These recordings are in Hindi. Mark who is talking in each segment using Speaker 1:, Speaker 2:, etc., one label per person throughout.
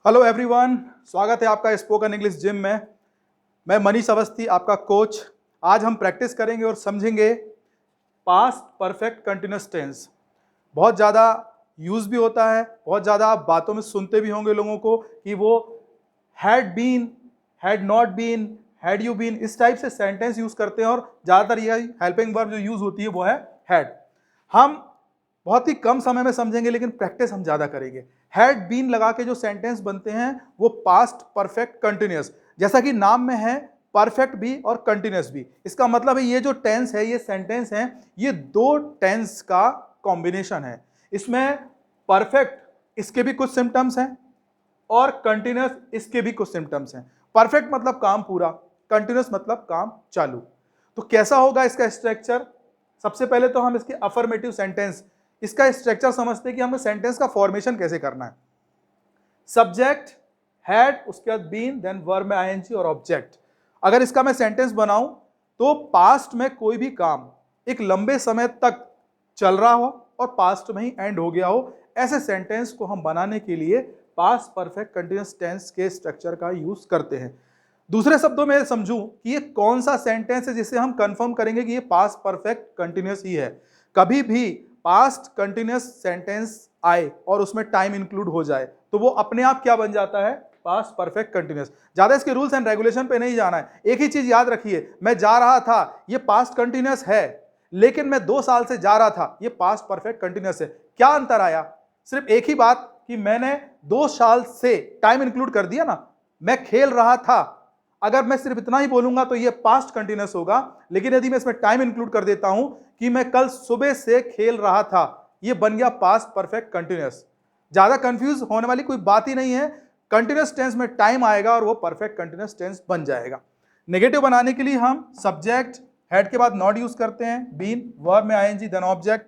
Speaker 1: हेलो एवरीवन, स्वागत है आपका स्पोकन इंग्लिश जिम में। मैं मनीष अवस्थी, आपका कोच। आज हम प्रैक्टिस करेंगे और समझेंगे पास्ट परफेक्ट कंटिन्यूअस टेंस। बहुत ज़्यादा यूज़ भी होता है, बहुत ज़्यादा आप बातों में सुनते भी होंगे लोगों को कि वो had been, had not been, had you been, इस टाइप से सेंटेंस यूज़ करते हैं और ज़्यादातर यह हेल्पिंग वर्ब जो यूज़ होती है वो है हैड। हम बहुत ही कम समय में समझेंगे लेकिन प्रैक्टिस हम ज्यादा करेंगे। हैड बीन लगा के जो सेंटेंस बनते हैं वो पास्ट परफेक्ट कंटिन्यूअस, जैसा कि नाम में है परफेक्ट भी और कंटिन्यूअस भी। इसका मतलब है ये जो टेंस है, ये सेंटेंस है, ये दो टेंस का कॉम्बिनेशन है। इसमें परफेक्ट इसके भी कुछ सिम्टम्स हैं और कंटिन्यूअस इसके भी कुछ सिम्टम्स हैं। परफेक्ट मतलब काम पूरा, कंटिन्यूअस मतलब काम चालू। तो कैसा होगा इसका स्ट्रक्चर? सबसे पहले तो हम इसके अफर्मेटिव सेंटेंस, इसका स्ट्रक्चर समझते हैं कि हमें सेंटेंस का फॉर्मेशन कैसे करना है। सब्जेक्ट हैड, उसके बाद बीन, देन वर्ब में आईएनजी और ऑब्जेक्ट। अगर इसका मैं सेंटेंस बनाऊं तो पास्ट में कोई भी काम एक लंबे समय तक चल रहा हो और पास्ट में ही एंड हो गया हो, ऐसे सेंटेंस को हम बनाने के लिए पास्ट परफेक्ट कंटिन्यूअस टेंस के स्ट्रक्चर का यूज करते हैं। दूसरे शब्दों में समझूं कि ये कौन सा सेंटेंस है जिसे हम कंफर्म करेंगे कि ये पास्ट परफेक्ट कंटिन्यूअस ही है। कभी भी पास्ट कंटिन्यूअस सेंटेंस आए और उसमें टाइम इंक्लूड हो जाए तो वो अपने आप क्या बन जाता है? Past perfect continuous. ज्यादा इसके रूल्स एंड रेगुलेशन पे नहीं जाना है। एक ही चीज याद रखिए, मैं जा रहा था, ये पास्ट कंटिन्यूअस है, लेकिन मैं 2 साल से जा रहा था, ये पास्ट परफेक्ट कंटिन्यूअस है। क्या अंतर आया? सिर्फ एक ही बात कि मैंने 2 साल से टाइम इंक्लूड कर दिया ना। मैं खेल रहा था, अगर मैं सिर्फ इतना ही बोलूंगा तो ये पास्ट कंटिन्यूअस होगा, लेकिन यदि मैं इसमें टाइम इंक्लूड कर देता हूं कि मैं कल सुबह से खेल रहा था, ये बन गया पास्ट परफेक्ट कंटिन्यूअस। ज्यादा कंफ्यूज होने वाली कोई बात ही नहीं है। कंटिन्यूअस टेंस में टाइम आएगा और वो परफेक्ट कंटिन्यूअस टेंस बन जाएगा। नेगेटिव बनाने के लिए हम सब्जेक्ट हेड के बाद नॉट यूज करते हैं, बीन, वर्ब में आईएनजी, देन ऑब्जेक्ट।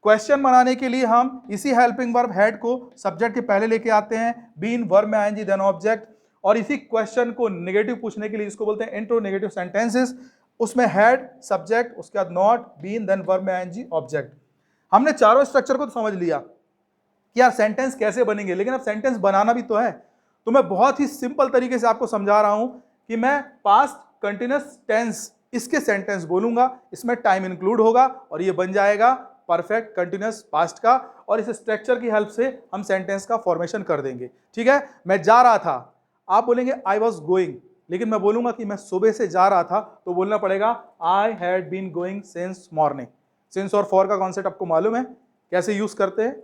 Speaker 1: क्वेश्चन बनाने के लिए हम इसी हेल्पिंग वर्ब हेड को सब्जेक्ट के पहले लेके आते हैं, बीन, वर्ब में आईएनजी, देन ऑब्जेक्ट। और इसी क्वेश्चन को नेगेटिव पूछने के लिए इसको बोलते हैं इंट्रो नेगेटिव सेंटेंसेस। उसमें हेड, सब्जेक्ट, उसके बाद नॉट, बीन, देन वर्ब में आईएनजी, ऑब्जेक्ट। हमने चारों स्ट्रक्चर को तो समझ लिया कि यार सेंटेंस कैसे बनेंगे, लेकिन अब सेंटेंस बनाना भी तो है। तो मैं बहुत ही सिंपल तरीके से आपको समझा रहा हूं कि मैं पास्ट कंटिन्यूअस टेंस इसके सेंटेंस बोलूंगा, इसमें टाइम इंक्लूड होगा और ये बन जाएगा परफेक्ट कंटिन्यूअस पास्ट का। और इस स्ट्रक्चर की हेल्प से हम सेंटेंस का फॉर्मेशन कर देंगे। ठीक है, मैं जा रहा था, आप बोलेंगे आई वॉज गोइंग, लेकिन मैं बोलूंगा कि मैं सुबह से जा रहा था तो बोलना पड़ेगा I had been going since morning. Since और फॉर का कॉन्सेप्ट आपको मालूम है कैसे यूज करते हैं।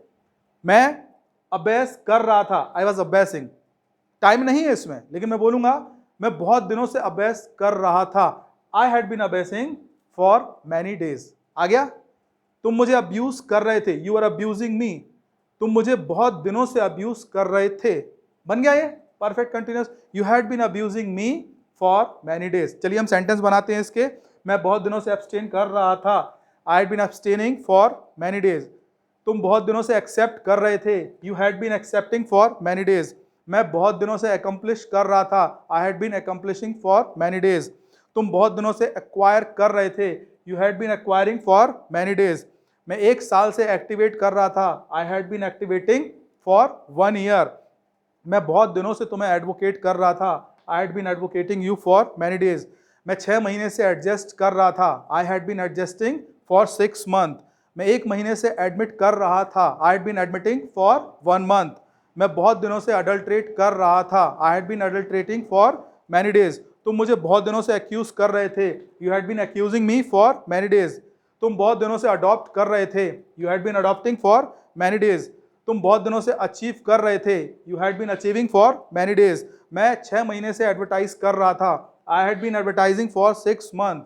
Speaker 1: मैं अभ्यास कर रहा था, आई वॉज अभ्यासिंग। टाइम नहीं है इसमें, लेकिन मैं बोलूंगा मैं बहुत दिनों से अभ्यास कर रहा था, आई हैड बीन अभ्यासिंग फॉर मैनी डेज। आ गया? तुम मुझे अब्यूज कर रहे थे, यू आर अब्यूजिंग मी। तुम मुझे बहुत दिनों से अब्यूज कर रहे थे, बन गया ये perfect continuous. You had been abusing me for many days. चलिए हम सेंटेंस बनाते हैं इसके। मैं बहुत दिनों से एब्सटेन कर रहा था, I had been abstaining for many days. तुम बहुत दिनों से एक्सेप्ट कर रहे थे, you had been accepting for many days. मैं बहुत दिनों से अकम्प्लिश कर रहा था, I had been accomplishing for many days. तुम बहुत दिनों से एक्वायर कर रहे थे, you had been acquiring for many days. मैं 1 साल से एक्टिवेट कर रहा था, I had been activating for 1 year. मैं बहुत दिनों से तुम्हें एडवोकेट कर रहा था, I had been advocating you for many days. मैं 6 महीने से एडजस्ट कर रहा था, I had been adjusting for 6 month. मैं 1 महीने से एडमिट कर रहा था, I had been admitting for 1 month. मैं बहुत दिनों से अडल्ट्रेट कर रहा था, I had been adulterating for many days. तुम मुझे बहुत दिनों से एक्यूज कर रहे थे, you had been accusing me for many days. तुम बहुत दिनों से अडॉप्ट कर रहे थे, you had been adopting for many days. तुम बहुत दिनों से अचीव कर रहे थे, you had been achieving for many days. मैं 6 महीने से एडवर्टाइज कर रहा था, I had been advertising for 6 month.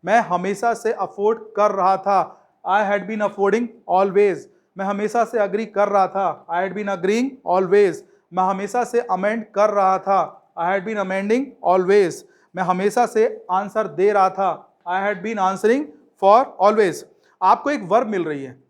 Speaker 1: मैं हमेशा से अफोर्ड कर रहा था, I had been affording always. मैं हमेशा से अग्री कर रहा था, I had been agreeing always. मैं हमेशा से अमेंड कर रहा था, I had been amending always. मैं हमेशा से आंसर दे रहा था, I had been answering for always. आपको एक वर्ब मिल रही है,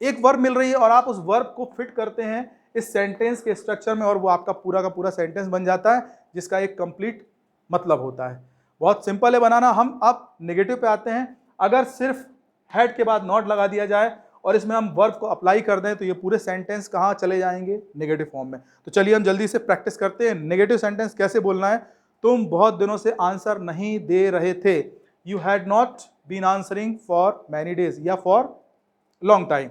Speaker 1: एक वर्ब मिल रही है और आप उस वर्ब को फिट करते हैं इस सेंटेंस के स्ट्रक्चर में और वो आपका पूरा का पूरा सेंटेंस बन जाता है जिसका एक कंप्लीट मतलब होता है। बहुत सिंपल है बनाना। हम अब नेगेटिव पे आते हैं। अगर सिर्फ हेड के बाद नॉट लगा दिया जाए और इसमें हम वर्ब को अप्लाई कर दें तो ये पूरे सेंटेंस कहाँ चले जाएंगे, नेगेटिव फॉर्म में। तो चलिए हम जल्दी से प्रैक्टिस करते हैं। नेगेटिव सेंटेंस कैसे बोलना है, तुम बहुत दिनों से आंसर नहीं दे रहे थे, you had not been answering for many days या फॉर लॉन्ग टाइम।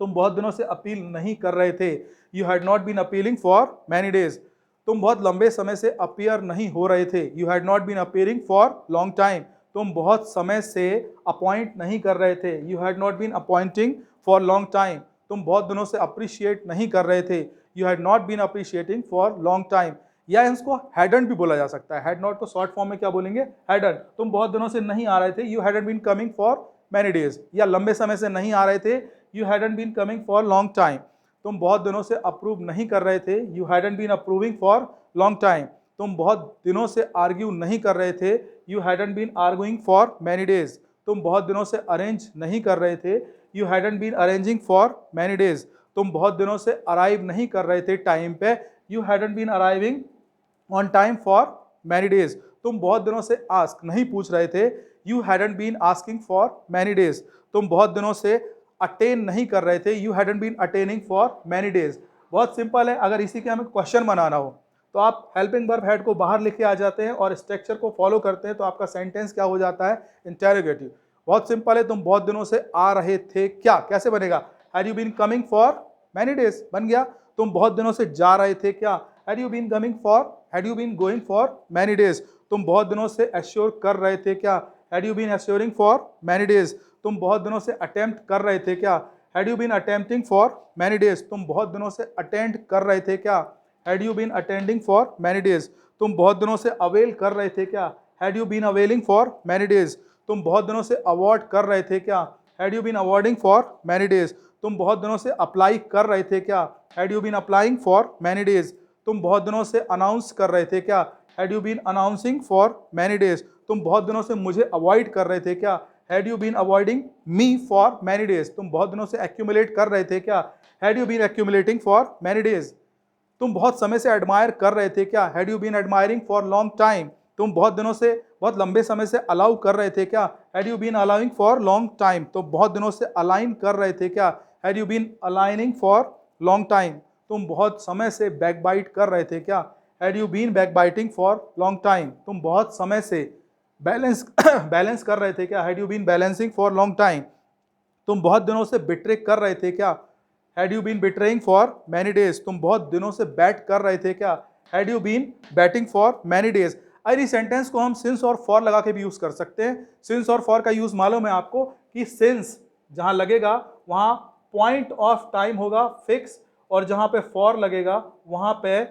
Speaker 1: तुम बहुत दिनों से अपील नहीं कर रहे थे, you had not been appealing for many days. तुम बहुत लंबे समय से अपीयर नहीं हो रहे थे, you had not been appearing for long time. तुम बहुत समय से अपॉइंट नहीं कर रहे थे, you had not been appointing for long time. तुम बहुत दिनों से अप्रिशिएट नहीं कर रहे थे, you had not been appreciating for long time. या इसको हैडंट भी बोला जा सकता है। हैड नॉट को शॉर्ट फॉर्म में क्या बोलेंगे, हैडंट। तुम बहुत दिनों से नहीं आ रहे थे, you hadn't been coming for many days. या लंबे समय से नहीं आ रहे थे, you hadn't been coming for long time. तुम बहुत दिनों से अप्रूव नहीं कर रहे थे, you hadn't been approving for long time. तुम बहुत दिनों से आर्ग्यू नहीं कर रहे थे, you hadn't been arguing for many days. तुम बहुत दिनों से अरेंज नहीं कर रहे थे, you hadn't been arranging for many days. तुम बहुत दिनों से अराइव नहीं कर रहे थे टाइम पे, you hadn't been arriving on time for many days. तुम बहुत दिनों से आस्क नहीं पूछ रहे थे, you hadn't been asking for many days. तुम बहुत दिनों से अटेन नहीं कर रहे थे, you hadn't been attaining for many days. बहुत सिंपल है। अगर इसी के हमें क्वेश्चन बनाना हो तो आप हेल्पिंग वर्ब हेड को बाहर लिखे आ जाते हैं और स्ट्रक्चर को फॉलो करते हैं तो आपका सेंटेंस क्या हो जाता है, इंटेरोगेटिव। बहुत सिंपल है। तुम बहुत दिनों से आ रहे थे क्या, कैसे बनेगा, had you been coming for many days बन गया। तुम बहुत दिनों से जा रहे थे क्या, had you been coming for, had you been going for many days. तुम बहुत दिनों से एश्योर कर रहे थे क्या, had you been assuring for many days. तुम बहुत दिनों से अटेम्प्ट कर रहे थे क्या, had you been attempting for many days. तुम बहुत दिनों से अटेंड कर रहे थे क्या, had you been attending for many days. तुम बहुत दिनों से अवेल कर रहे थे क्या, had you been availing for many days. तुम बहुत दिनों से अवॉर्ड कर रहे थे क्या, had you been awarding for many days. तुम बहुत दिनों से अप्लाई कर रहे थे क्या, had you been applying for many days. तुम बहुत दिनों से अनाउंस कर रहे थे क्या, had you been announcing for many days. तुम बहुत दिनों से मुझे अवॉइड कर रहे थे क्या, had you been avoiding me for many days. तुम बहुत दिनों से एक्यूमुलेट कर रहे थे क्या, had you been accumulating for many days. तुम बहुत समय से एडमायर कर रहे थे क्या, had you been admiring for long time. तुम बहुत दिनों से, बहुत लंबे समय से अलाउ कर रहे थे क्या, had you been allowing for long time. तो बहुत दिनों से अलाइन कर रहे थे क्या, had you been aligning for long time. तुम बहुत समय से बैकबाइट कर रहे थे क्या, had you been backbiting for long time. तुम बहुत समय से बैलेंस बैलेंस कर रहे थे क्या, had you been balancing for long time. तुम बहुत दिनों से बिट्रे कर रहे थे क्या, had you been betraying for many days. तुम बहुत दिनों से बैट कर रहे थे क्या, had you been batting for many days. अरे सेंटेंस को हम सिंस और फॉर लगा के भी यूज कर सकते हैं। सिंस और फॉर का यूज मालूम है आपको कि सिंस जहां लगेगा वहां पॉइंट ऑफ टाइम होगा फिक्स, और जहां पे फॉर लगेगा वहां पे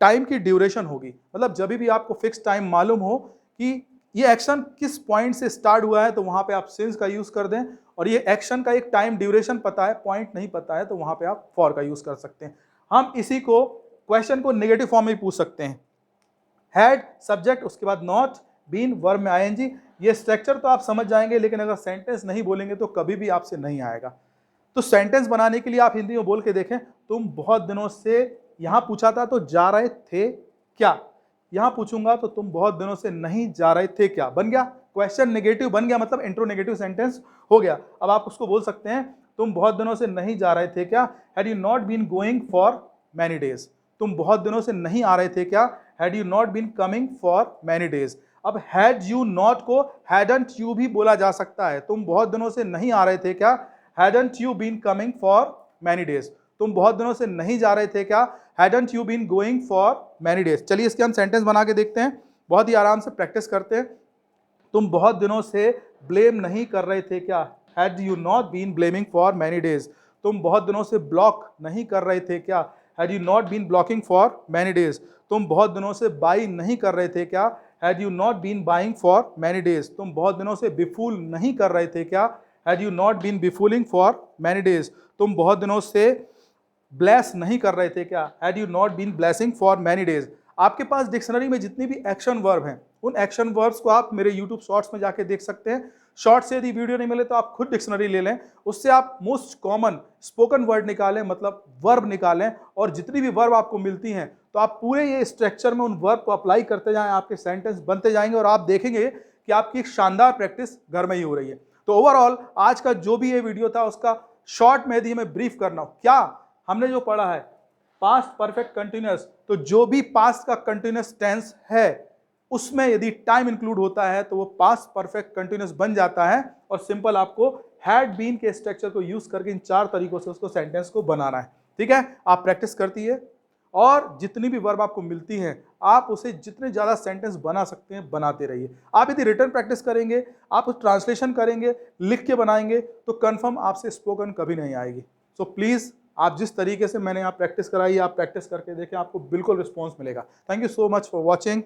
Speaker 1: टाइम की ड्यूरेशन होगी। मतलब जब भी आपको फिक्स टाइम मालूम हो कि ये एक्शन किस पॉइंट से स्टार्ट हुआ है तो वहां पे आप सिंस का यूज कर दें, और ये एक्शन का एक टाइम ड्यूरेशन पता है, पॉइंट नहीं पता है, तो वहां पे आप फॉर का यूज कर सकते हैं। हम इसी को क्वेश्चन को नेगेटिव फॉर्म में पूछ सकते हैं। हैड सब्जेक्ट, उसके बाद नॉट, बीन, वर्ब में आईएनजी। ये स्ट्रक्चर तो आप समझ जाएंगे, लेकिन अगर सेंटेंस नहीं बोलेंगे तो कभी भी आपसे नहीं आएगा। तो सेंटेंस बनाने के लिए आप हिंदी में बोल के देखें, तुम बहुत दिनों से, यहां पूछा था तो जा रहे थे क्या, यहां पूछूंगा तो तुम बहुत दिनों से नहीं जा रहे थे क्या, बन गया क्वेश्चन नेगेटिव, बन गया, मतलब इंट्रोनेगेटिव सेंटेंस हो गया। अब आप उसको बोल सकते हैं, तुम बहुत दिनों से नहीं जा रहे थे क्या, had you not been going for many days. तुम बहुत दिनों से नहीं आ रहे थे क्या, had you not been coming for many days. अब हैड यू नॉट को हैडंट यू भी बोला जा सकता है। तुम बहुत दिनों से नहीं आ रहे थे क्या, hadn't you been coming for many days. तुम बहुत दिनों से नहीं जा रहे थे क्या, hadn't you been going for many days. चलिए इसके हम सेंटेंस बना के देखते हैं, बहुत ही आराम से प्रैक्टिस करते हैं। तुम बहुत दिनों से ब्लेम नहीं कर रहे थे क्या, had you not been blaming for many days. तुम बहुत दिनों से ब्लॉक नहीं कर रहे थे क्या, had you not been blocking for many days. तुम बहुत दिनों से बाई नहीं कर रहे थे क्या, had you not been buying for many days. तुम बहुत दिनों से बिफूल नहीं कर रहे थे क्या, had you not been befooling for many days. तुम बहुत दिनों से ब्लेस नहीं कर रहे थे क्या, had you not been blessing for many days. आपके पास डिक्शनरी में जितनी भी एक्शन वर्ब हैं, उन एक्शन वर्ब्स को आप मेरे यूट्यूब शॉर्ट्स में जाके देख सकते हैं। शॉर्ट से यदि वीडियो नहीं मिले तो आप खुद डिक्शनरी ले लें, उससे आप मोस्ट कॉमन स्पोकन वर्ड निकालें, मतलब वर्ब निकालें, और जितनी भी वर्ब आपको मिलती हैं तो आप पूरे ये स्ट्रक्चर में उन वर्ब को अप्लाई करते जाएं, आपके सेंटेंस बनते जाएंगे और आप देखेंगे कि आपकी एक शानदार प्रैक्टिस घर में ही हो रही है। तो ओवरऑल आज का जो भी ये वीडियो था उसका शॉर्ट में यदि मैं ब्रीफ करना हूं, क्या हमने जो पढ़ा है पास्ट परफेक्ट कंटिन्यूअस, तो जो भी पास्ट का कंटिन्यूअस टेंस है उसमें यदि टाइम इंक्लूड होता है तो वो पास्ट परफेक्ट कंटिन्यूअस बन जाता है। और सिंपल आपको हैड बीन के स्ट्रक्चर को यूज करके इन 4 तरीकों से उसको सेंटेंस को बनाना है। ठीक है, आप प्रैक्टिस करती है और जितनी भी वर्ब आपको मिलती हैं आप उसे जितने ज्यादा सेंटेंस बना सकते हैं बनाते रहिए। आप यदि रिटर्न प्रैक्टिस करेंगे, आप उस ट्रांसलेशन करेंगे, लिख के बनाएंगे, तो कंफर्म आपसे स्पोकन कभी नहीं आएगी। सो प्लीज आप जिस तरीके से मैंने यहाँ प्रैक्टिस कराई आप प्रैक्टिस करके देखें, आपको बिल्कुल रिस्पॉन्स मिलेगा। Thank you so much for watching.